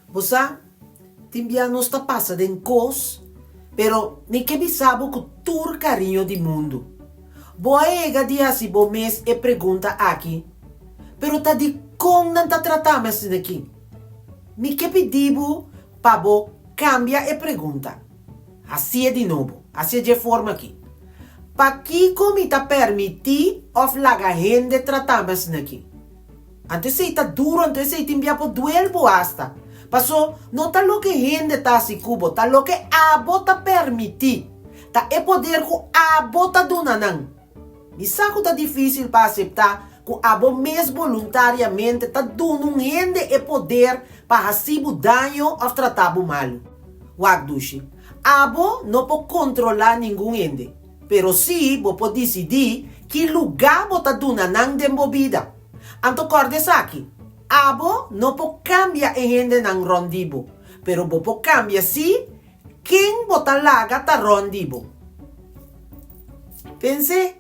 Bosa, timbia nos ta passa den cos, pero nem que bisabo com tur carinho de mundo. Boa ega di assim bo mês e pergunta aqui, pero tá de como não tá tratando assim daqui. Me que pedibo pa bo cambia e pergunta. Assim é de novo, assim é de forma aqui. Pa que como tá permitir of laga gente tratar assim daqui. Antes sei tá duro, antes sei timbia po duel bo hasta. Paso, não tá lo que gente tá assim cubo, tá lo que abo tá permitir. Tá é poder que abo tá dunanang. Me saco tá difícil para aceitar que abo mesmo voluntariamente tá dando gente e poder para receber dano ou tratar mal. Wagdushi, abo não pode controlar nenhum ende, pero sim pode decidir que lugar tá dunanang de movida. Anto cordes aqui. Abo não pode cambiar em gente nang rondibo, pero pode cambiar sim quem bota laga tá rondibo. Pense